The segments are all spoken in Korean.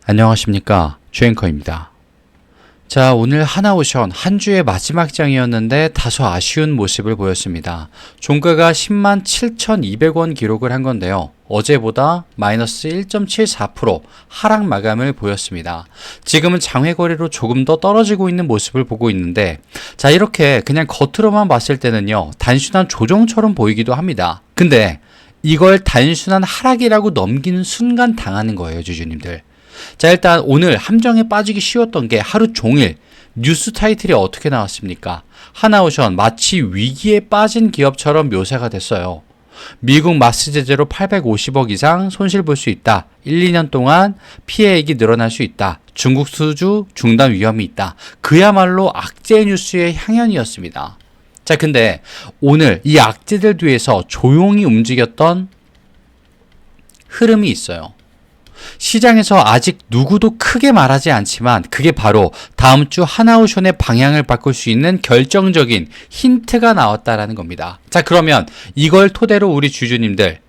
안녕하십니까, 주앵커입니다. 자, 오늘 하나오션 한 주의 마지막 장이었는데 다소 아쉬운 모습을 보였습니다. 종가가 107,200원 기록을 한 건데요. 어제보다 마이너스 1.74% 하락 마감을 보였습니다. 지금은 장외 거래로 조금 더 떨어지고 있는 모습을 보고 있는데, 자, 이렇게 그냥 겉으로만 봤을 때는요, 단순한 조정처럼 보이기도 합니다. 근데 이걸 단순한 하락이라고 넘기는 순간 당하는 거예요, 주주님들. 자, 일단 오늘 함정에 빠지기 쉬웠던 게 하루 종일 뉴스 타이틀이 어떻게 나왔습니까? 하나오션 마치 위기에 빠진 기업처럼 묘사가 됐어요. 미국 마스 제재로 850억 이상 손실 볼 수 있다. 1, 2년 동안 피해액이 늘어날 수 있다. 중국 수주 중단 위험이 있다. 그야말로 악재 뉴스의 향연이었습니다. 자, 근데 오늘 이 악재들 뒤에서 조용히 움직였던 흐름이 있어요. 시장에서 아직 누구도 크게 말하지 않지만 그게 바로 다음 주 하나오션의 방향을 바꿀 수 있는 결정적인 힌트가 나왔다라는 겁니다. 자, 그러면 이걸 토대로 우리 주주님들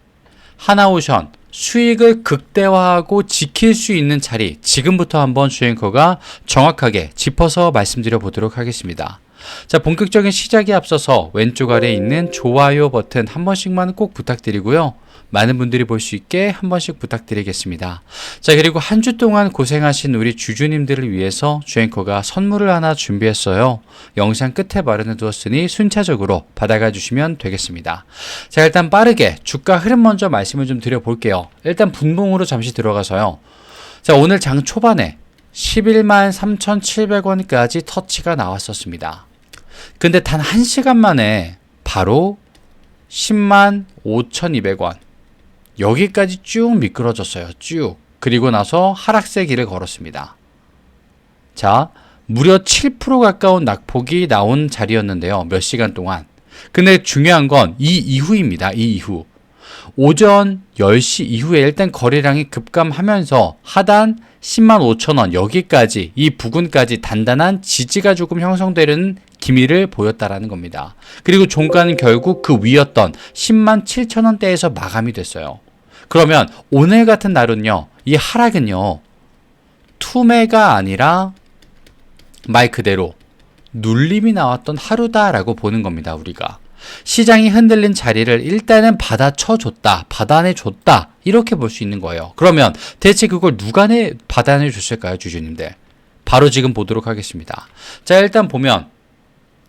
하나오션 수익을 극대화하고 지킬 수 있는 자리, 지금부터 한번 주앵커가 정확하게 짚어서 말씀드려 보도록 하겠습니다. 자, 본격적인 시작에 앞서서 왼쪽 아래에 있는 좋아요 버튼 한 번씩만 꼭 부탁드리고요. 많은 분들이 볼 수 있게 한 번씩 부탁드리겠습니다. 자, 그리고 한 주 동안 고생하신 우리 주주님들을 위해서 주앵커가 선물을 하나 준비했어요. 영상 끝에 마련해 두었으니 순차적으로 받아가 주시면 되겠습니다. 자, 일단 빠르게 주가 흐름 먼저 말씀을 좀 드려볼게요. 일단 분봉으로 잠시 들어가서요. 자, 오늘 장 초반에 11만 3,700원까지 터치가 나왔었습니다. 근데 단 1시간 만에 바로 10만 5,200원 여기까지 쭉 미끄러졌어요. 쭉. 그리고 나서 하락세 길을 걸었습니다. 자, 무려 7% 가까운 낙폭이 나온 자리였는데요. 몇 시간 동안. 근데 중요한 건 이 이후입니다. 이 이후. 오전 10시 이후에 일단 거래량이 급감하면서 하단 10만 5천원 여기까지, 이 부근까지 단단한 지지가 조금 형성되는 기미를 보였다라는 겁니다. 그리고 종가는 결국 그 위였던 10만 7천원대에서 마감이 됐어요. 그러면 오늘 같은 날은요, 이 하락은요, 투매가 아니라 말 그대로 눌림이 나왔던 하루다라고 보는 겁니다. 우리가 시장이 흔들린 자리를 일단은 받아쳐줬다, 받아내줬다, 이렇게 볼 수 있는 거예요. 그러면 대체 그걸 누가 받아내줬을까요, 주주님들? 바로 지금 보도록 하겠습니다. 자, 일단 보면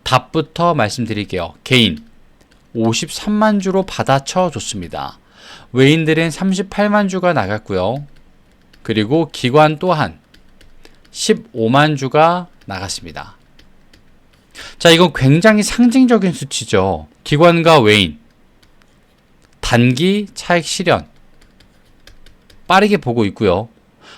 답부터 말씀드릴게요. 개인 53만 주로 받아쳐줬습니다. 외인들은 38만 주가 나갔고요. 그리고 기관 또한 15만 주가 나갔습니다. 자, 이건 굉장히 상징적인 수치죠. 기관과 외인, 단기 차익 실현 빠르게 보고 있고요.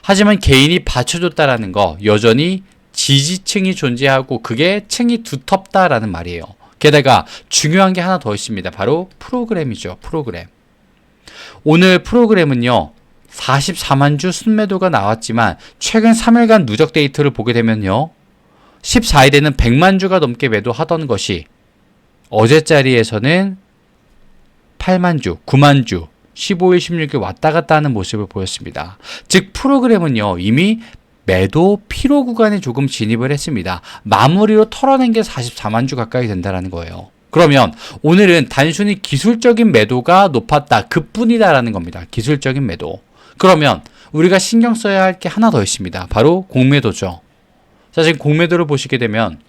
하지만 개인이 받쳐줬다라는 거, 여전히 지지층이 존재하고 그게 층이 두텁다라는 말이에요. 게다가 중요한 게 하나 더 있습니다. 바로 프로그램이죠. 프로그램. 오늘 프로그램은요, 44만 주 순매도가 나왔지만 최근 3일간 누적 데이터를 보게 되면요, 14일에는 100만 주가 넘게 매도하던 것이 어제 자리에서는 8만 주, 9만 주, 15일, 16일 왔다 갔다 하는 모습을 보였습니다. 즉 프로그램은요, 이미 매도 피로 구간에 조금 진입을 했습니다. 마무리로 털어낸 게 44만 주 가까이 된다는 거예요. 그러면 오늘은 단순히 기술적인 매도가 높았다, 그뿐이다라는 겁니다. 기술적인 매도. 그러면 우리가 신경 써야 할 게 하나 더 있습니다. 바로 공매도죠. 자, 지금 공매도를 보시게 되면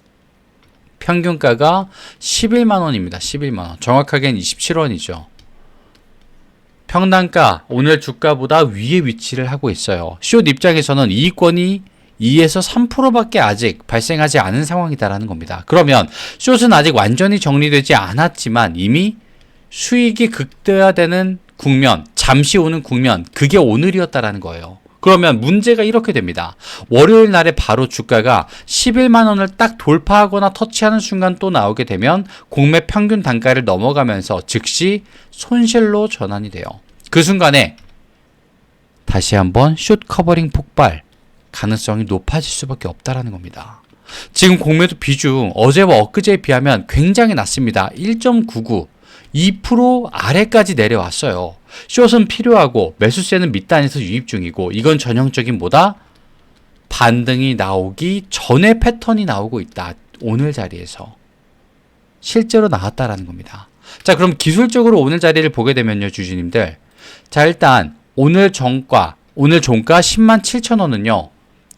평균가가 11만 원입니다. 11만 원. 정확하게는 27원이죠. 평단가 오늘 주가보다 위에 위치를 하고 있어요. 숏 입장에서는 이익권이 2에서 3%밖에 아직 발생하지 않은 상황이다라는 겁니다. 그러면 숏은 아직 완전히 정리되지 않았지만 이미 수익이 극대화되는 국면, 잠시 오는 국면, 그게 오늘이었다라는 거예요. 그러면 문제가 이렇게 됩니다. 월요일 날에 바로 주가가 11만 원을 딱 돌파하거나 터치하는 순간 또 나오게 되면 공매 평균 단가를 넘어가면서 즉시 손실로 전환이 돼요. 그 순간에 다시 한번 숏 커버링 폭발 가능성이 높아질 수밖에 없다라는 겁니다. 지금 공매도 비중 어제와 엊그제에 비하면 굉장히 낮습니다. 1.99, 2% 아래까지 내려왔어요. 숏은 필요하고 매수세는 밑단에서 유입 중이고, 이건 전형적인 뭐다? 반등이 나오기 전에 패턴이 나오고 있다. 오늘 자리에서. 실제로 나왔다라는 겁니다. 자, 그럼 기술적으로 오늘 자리를 보게 되면요, 주주님들. 자, 일단 오늘 종가 107,000원은요.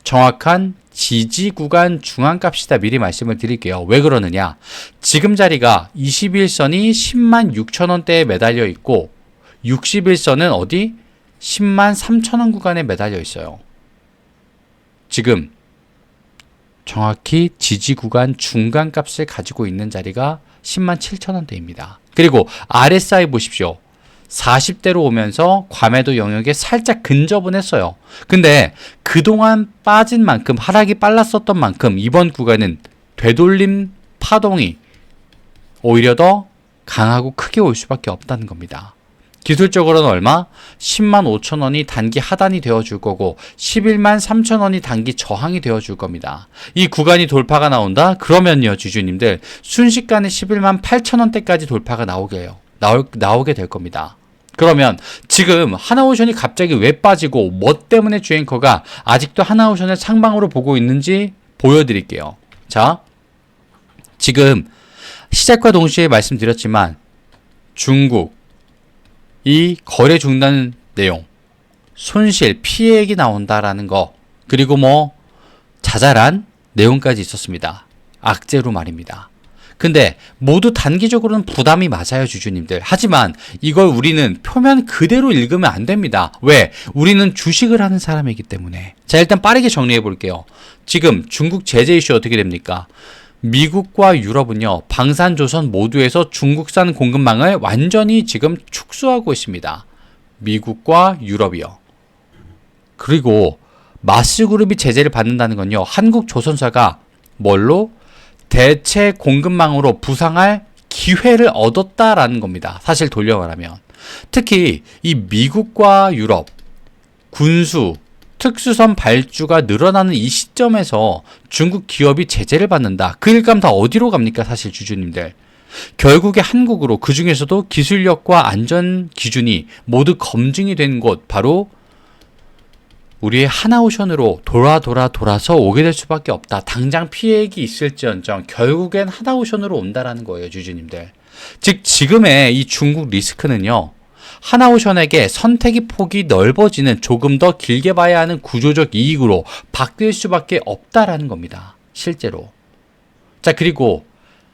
정확한 지지 구간 중앙값이다. 미리 말씀을 드릴게요. 왜 그러느냐? 지금 자리가 21선이 106,000원대에 매달려 있고 61선은 어디? 103,000원 구간에 매달려 있어요. 지금 정확히 지지 구간 중간값을 가지고 있는 자리가 107,000원대입니다. 그리고 RSI 보십시오. 40대로 오면서 과매도 영역에 살짝 근접은 했어요. 근데 그동안 빠진 만큼, 하락이 빨랐었던 만큼 이번 구간은 되돌림 파동이 오히려 더 강하고 크게 올 수밖에 없다는 겁니다. 기술적으로는 얼마? 105,000원이 단기 하단이 되어줄 거고 113,000원이 단기 저항이 되어줄 겁니다. 이 구간이 돌파가 나온다? 그러면요, 주주님들 순식간에 118,000원대까지 돌파가 나오게 될 겁니다. 그러면 지금 하나오션이 갑자기 왜 빠지고 뭐 때문에 주앵커가 아직도 하나오션을 상방으로 보고 있는지 보여드릴게요. 자, 지금 시작과 동시에 말씀드렸지만 중국 이 거래 중단 내용, 손실, 피해액이 나온다라는 거, 그리고 뭐 자잘한 내용까지 있었습니다. 악재로 말입니다. 근데 모두 단기적으로는 부담이 맞아요, 주주님들. 하지만 이걸 우리는 표면 그대로 읽으면 안 됩니다. 왜? 우리는 주식을 하는 사람이기 때문에. 자, 일단 빠르게 정리해 볼게요. 지금 중국 제재 이슈 어떻게 됩니까? 미국과 유럽은요, 방산조선 모두에서 중국산 공급망을 완전히 지금 축소하고 있습니다. 미국과 유럽이요. 그리고 마스그룹이 제재를 받는다는 건요, 한국조선사가 뭘로? 대체 공급망으로 부상할 기회를 얻었다라는 겁니다. 사실 돌려 말하면. 특히 이 미국과 유럽 군수 특수선 발주가 늘어나는 이 시점에서 중국 기업이 제재를 받는다. 그 일감 다 어디로 갑니까? 사실 주주님들. 결국에 한국으로, 그 중에서도 기술력과 안전 기준이 모두 검증이 된 곳, 바로 우리의 하나오션으로 돌아서 오게 될 수밖에 없다. 당장 피해액이 있을지언정 결국엔 하나오션으로 온다라는 거예요, 주주님들. 즉 지금의 이 중국 리스크는요, 하나오션에게 선택의 폭이 넓어지는, 조금 더 길게 봐야 하는 구조적 이익으로 바뀔 수밖에 없다라는 겁니다. 실제로. 자, 그리고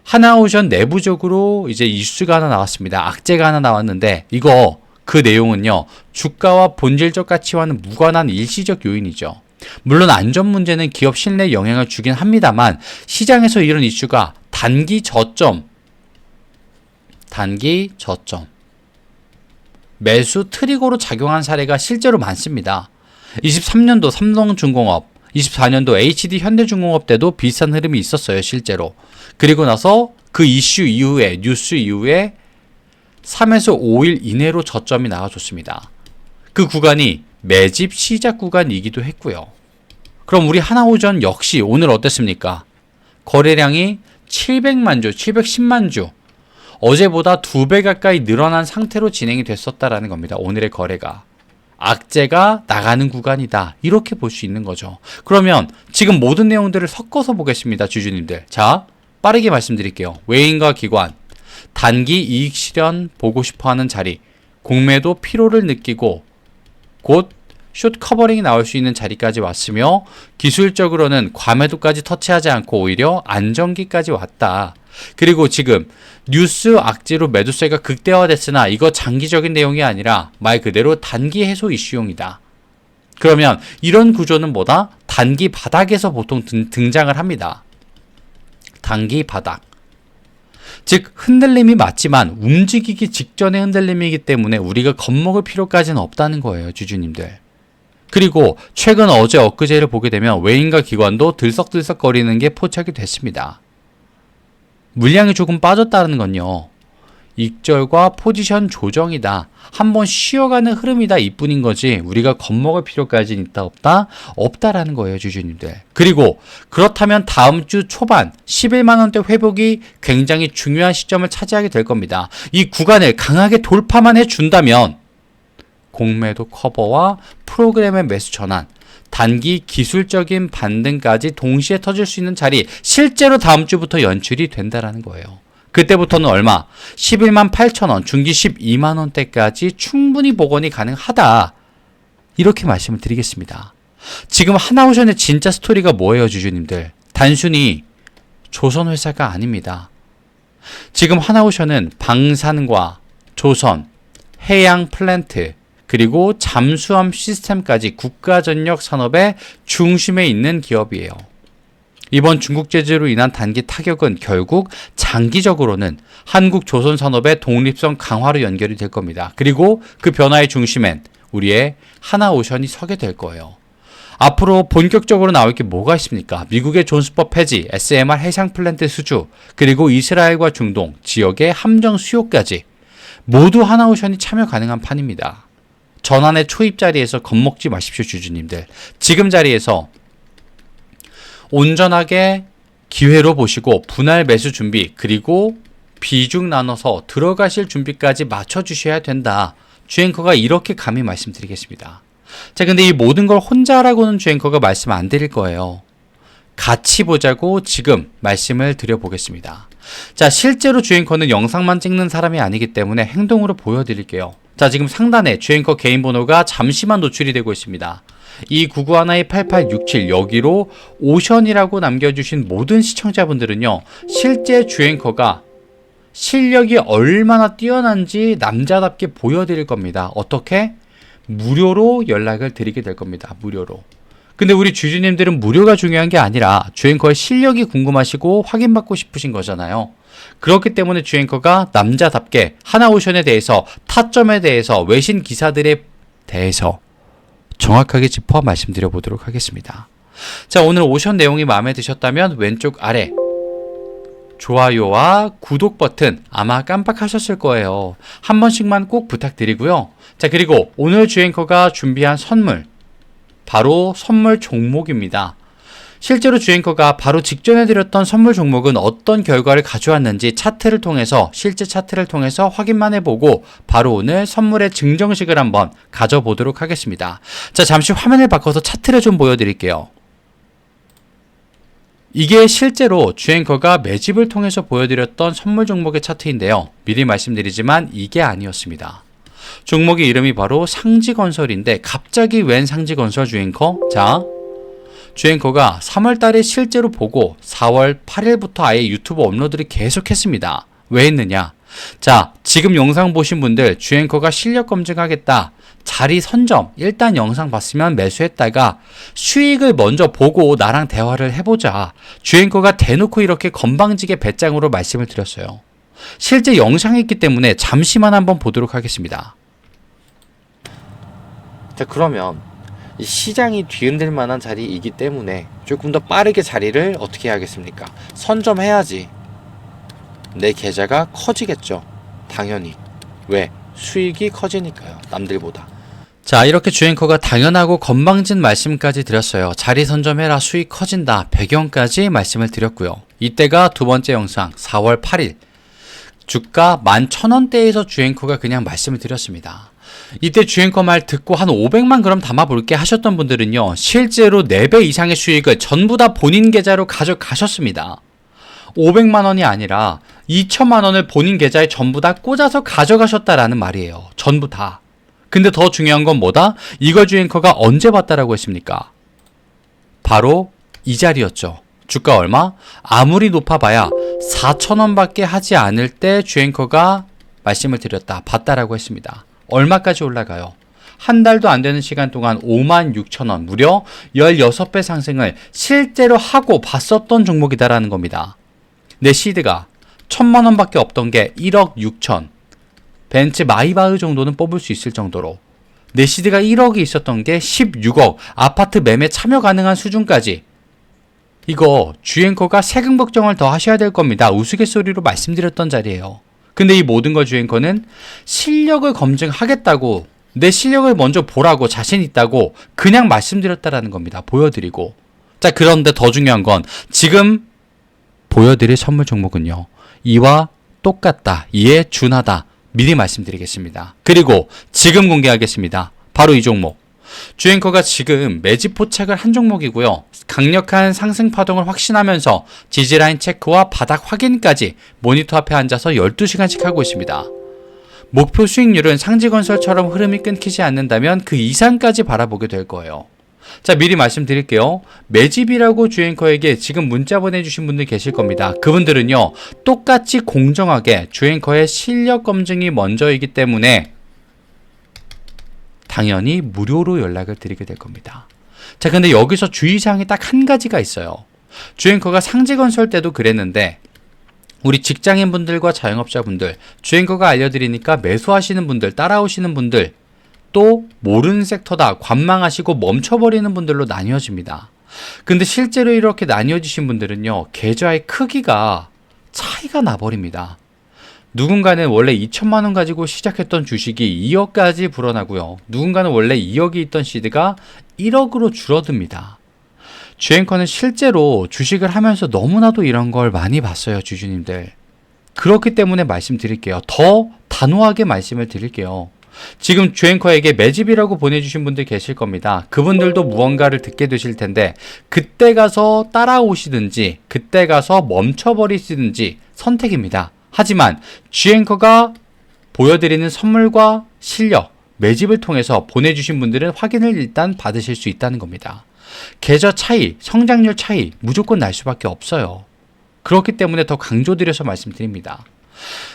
하나오션 내부적으로 이제 이슈가 하나 나왔습니다. 악재가 하나 나왔는데 이거 그 내용은요, 주가와 본질적 가치와는 무관한 일시적 요인이죠. 물론 안전 문제는 기업 실내에 영향을 주긴 합니다만 시장에서 이런 이슈가 단기 저점 매수 트리거로 작용한 사례가 실제로 많습니다. 23년도 삼성중공업, 24년도 HD 현대중공업 때도 비슷한 흐름이 있었어요, 실제로. 그리고 나서 그 이슈 이후에, 뉴스 이후에 3에서 5일 이내로 저점이 나와줬습니다. 그 구간이 매집 시작 구간이기도 했고요. 그럼 우리 하나오션 역시 오늘 어땠습니까? 거래량이 700만 주, 710만 주, 어제보다 2배 가까이 늘어난 상태로 진행이 됐었다라는 겁니다. 오늘의 거래가. 악재가 나가는 구간이다. 이렇게 볼 수 있는 거죠. 그러면 지금 모든 내용들을 섞어서 보겠습니다, 주주님들. 자, 빠르게 말씀드릴게요. 외인과 기관, 단기 이익 실현 보고 싶어하는 자리, 공매도 피로를 느끼고 곧 숏 커버링이 나올 수 있는 자리까지 왔으며 기술적으로는 과매도까지 터치하지 않고 오히려 안정기까지 왔다. 그리고 지금 뉴스 악재로 매도세가 극대화됐으나 이거 장기적인 내용이 아니라 말 그대로 단기 해소 이슈용이다. 그러면 이런 구조는 뭐다? 단기 바닥에서 보통 등장을 합니다. 단기 바닥. 즉 흔들림이 맞지만 움직이기 직전의 흔들림이기 때문에 우리가 겁먹을 필요까지는 없다는 거예요, 주주님들. 그리고 최근 어제 엊그제를 보게 되면 외인과 기관도 들썩들썩거리는 게 포착이 됐습니다. 물량이 조금 빠졌다는 건요, 익절과 포지션 조정이다. 한번 쉬어가는 흐름이다 이뿐인 거지 우리가 겁먹을 필요까지는 있다 없다? 없다라는 거예요, 주주님들. 그리고 그렇다면 다음 주 초반 11만 원대 회복이 굉장히 중요한 시점을 차지하게 될 겁니다. 이 구간을 강하게 돌파만 해준다면 공매도 커버와 프로그램의 매수 전환, 단기 기술적인 반등까지 동시에 터질 수 있는 자리, 실제로 다음 주부터 연출이 된다라는 거예요. 그때부터는 얼마? 11만 8천 원, 중기 12만 원대까지 충분히 복원이 가능하다. 이렇게 말씀을 드리겠습니다. 지금 하나오션의 진짜 스토리가 뭐예요, 주주님들? 단순히 조선회사가 아닙니다. 지금 하나오션은 방산과 조선, 해양 플랜트, 그리고 잠수함 시스템까지 국가전력 산업의 중심에 있는 기업이에요. 이번 중국 제재로 인한 단기 타격은 결국 장기적으로는 한국 조선 산업의 독립성 강화로 연결이 될 겁니다. 그리고 그 변화의 중심엔 우리의 하나오션이 서게 될 거예요. 앞으로 본격적으로 나올 게 뭐가 있습니까? 미국의 존스법 폐지, SMR 해상 플랜트 수주, 그리고 이스라엘과 중동 지역의 함정 수요까지 모두 하나오션이 참여 가능한 판입니다. 전환의 초입 자리에서 겁먹지 마십시오, 주주님들. 지금 자리에서 온전하게 기회로 보시고 분할 매수 준비, 그리고 비중 나눠서 들어가실 준비까지 맞춰주셔야 된다. 주앵커가 이렇게 감히 말씀드리겠습니다. 자, 근데 이 모든 걸 혼자 하라고는 주앵커가 말씀 안 드릴 거예요. 같이 보자고 지금 말씀을 드려보겠습니다. 자, 실제로 주앵커는 영상만 찍는 사람이 아니기 때문에 행동으로 보여드릴게요. 자, 지금 상단에 주앵커 개인 번호가 잠시만 노출이 되고 있습니다. 이 9912-8867 여기로 오션이라고 남겨주신 모든 시청자분들은요, 실제 주앵커가 실력이 얼마나 뛰어난지 남자답게 보여드릴 겁니다. 어떻게? 무료로 연락을 드리게 될 겁니다. 무료로. 근데 우리 주주님들은 무료가 중요한 게 아니라 주앵커의 실력이 궁금하시고 확인받고 싶으신 거잖아요. 그렇기 때문에 주앵커가 남자답게 하나오션에 대해서, 타점에 대해서, 외신 기사들에 대해서 정확하게 짚어 말씀드려 보도록 하겠습니다. 자, 오늘 오션 내용이 마음에 드셨다면 왼쪽 아래 좋아요와 구독 버튼 아마 깜빡하셨을 거예요. 한 번씩만 꼭 부탁드리고요. 자, 그리고 오늘 주앵커가 준비한 선물, 바로 선물 종목입니다. 실제로 주앵커가 바로 직전에 드렸던 선물 종목은 어떤 결과를 가져왔는지 차트를 통해서, 실제 차트를 통해서 확인만 해보고 바로 오늘 선물의 증정식을 한번 가져보도록 하겠습니다. 자, 잠시 화면을 바꿔서 차트를 좀 보여드릴게요. 이게 실제로 주앵커가 매집을 통해서 보여드렸던 선물 종목의 차트인데요. 미리 말씀드리지만 이게 아니었습니다. 종목의 이름이 바로 상지건설인데 갑자기 웬 상지건설 주앵커? 자, 주앵커가 3월달에 실제로 보고 4월 8일부터 아예 유튜브 업로드를 계속했습니다. 왜 했느냐? 자, 지금 영상 보신 분들 주앵커가 실력 검증하겠다, 자리 선점, 일단 영상 봤으면 매수했다가 수익을 먼저 보고 나랑 대화를 해보자, 주앵커가 대놓고 이렇게 건방지게 배짱으로 말씀을 드렸어요. 실제 영상이 있기 때문에 잠시만 한번 보도록 하겠습니다. 자, 그러면 이 시장이 뒤흔들 만한 자리이기 때문에 조금 더 빠르게 자리를 어떻게 해야겠습니까? 선점해야지 내 계좌가 커지겠죠. 당연히. 왜? 수익이 커지니까요. 남들보다. 자, 이렇게 주앵커가 당연하고 건방진 말씀까지 드렸어요. 자리 선점해라, 수익 커진다, 배경까지 말씀을 드렸고요. 이때가 두 번째 영상 4월 8일 주가 11,000원대에서 주앵커가 그냥 말씀을 드렸습니다. 이때 주앵커 말 듣고 한 500만 그럼 담아볼게 하셨던 분들은요, 실제로 4배 이상의 수익을 전부 다 본인 계좌로 가져가셨습니다. 500만 원이 아니라 2천만 원을 본인 계좌에 전부 다 꽂아서 가져가셨다라는 말이에요. 전부 다. 근데 더 중요한 건 뭐다? 이걸 주앵커가 언제 봤다라고 했습니까? 바로 이 자리였죠. 주가 얼마? 아무리 높아봐야 4,000원밖에 하지 않을 때 주앵커가 말씀을 드렸다, 봤다라고 했습니다. 얼마까지 올라가요? 한 달도 안 되는 시간 동안 56,000원, 무려 16배 상승을 실제로 하고 봤었던 종목이다라는 겁니다. 내 시드가 1,000만 원밖에 없던 게 1억 6천, 벤츠 마이바흐 정도는 뽑을 수 있을 정도로, 내 시드가 1억이 있었던 게 16억, 아파트 매매 참여 가능한 수준까지. 이거 주앵커가 세금 걱정을 더 하셔야 될 겁니다. 우스갯소리로 말씀드렸던 자리예요. 근데 이 모든 걸 주앵커는 실력을 검증하겠다고, 내 실력을 먼저 보라고, 자신 있다고 그냥 말씀드렸다라는 겁니다. 보여드리고. 자, 그런데 더 중요한 건 지금 보여드릴 선물 종목은요, 이와 똑같다, 이에 준하다, 미리 말씀드리겠습니다. 그리고 지금 공개하겠습니다. 바로 이 종목. 주앵커가 지금 매집 포착을 한 종목이고요. 강력한 상승 파동을 확신하면서 지지라인 체크와 바닥 확인까지 모니터 앞에 앉아서 12시간씩 하고 있습니다. 목표 수익률은 상지건설처럼 흐름이 끊기지 않는다면 그 이상까지 바라보게 될 거예요. 자, 미리 말씀드릴게요. 매집이라고 주앵커에게 지금 문자 보내주신 분들 계실 겁니다. 그분들은요, 똑같이 공정하게 주앵커의 실력 검증이 먼저이기 때문에 당연히 무료로 연락을 드리게 될 겁니다. 자, 근데 여기서 주의사항이 딱 한 가지가 있어요. 주앵커가 상지건설 때도 그랬는데 우리 직장인분들과 자영업자분들, 주앵커가 알려드리니까 매수하시는 분들, 따라오시는 분들, 또 모르는 섹터다, 관망하시고 멈춰버리는 분들로 나뉘어집니다. 근데 실제로 이렇게 나뉘어지신 분들은요, 계좌의 크기가 차이가 나버립니다. 누군가는 원래 2천만 원 가지고 시작했던 주식이 2억까지 불어나고요. 누군가는 원래 2억이 있던 시드가 1억으로 줄어듭니다. 주앵커는 실제로 주식을 하면서 너무나도 이런 걸 많이 봤어요, 주주님들. 그렇기 때문에 말씀드릴게요. 더 단호하게 말씀을 드릴게요. 지금 주앵커에게 매집이라고 보내주신 분들 계실 겁니다. 그분들도 무언가를 듣게 되실 텐데 그때 가서 따라오시든지 그때 가서 멈춰버리시든지 선택입니다. 하지만 주앵커가 보여드리는 선물과 실력, 매집을 통해서 보내주신 분들은 확인을 일단 받으실 수 있다는 겁니다. 계좌 차이, 성장률 차이 무조건 날 수밖에 없어요. 그렇기 때문에 더 강조드려서 말씀드립니다.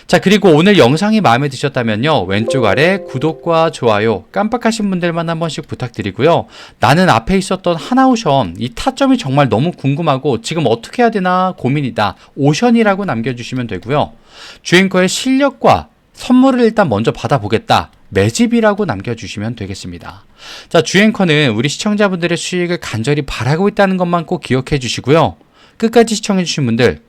자, 그리고 오늘 영상이 마음에 드셨다면요, 왼쪽 아래 구독과 좋아요 깜빡하신 분들만 한 번씩 부탁드리고요. 나는 앞에 있었던 하나오션 이 타점이 정말 너무 궁금하고 지금 어떻게 해야 되나 고민이다, 오션이라고 남겨주시면 되고요. 주앵커의 실력과 선물을 일단 먼저 받아보겠다, 매집이라고 남겨주시면 되겠습니다. 자, 주앵커는 우리 시청자분들의 수익을 간절히 바라고 있다는 것만 꼭 기억해 주시고요. 끝까지 시청해 주신 분들,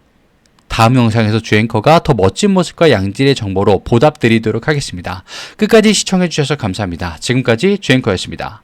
다음 영상에서 주앵커가 더 멋진 모습과 양질의 정보로 보답드리도록 하겠습니다. 끝까지 시청해 주셔서 감사합니다. 지금까지 주앵커였습니다.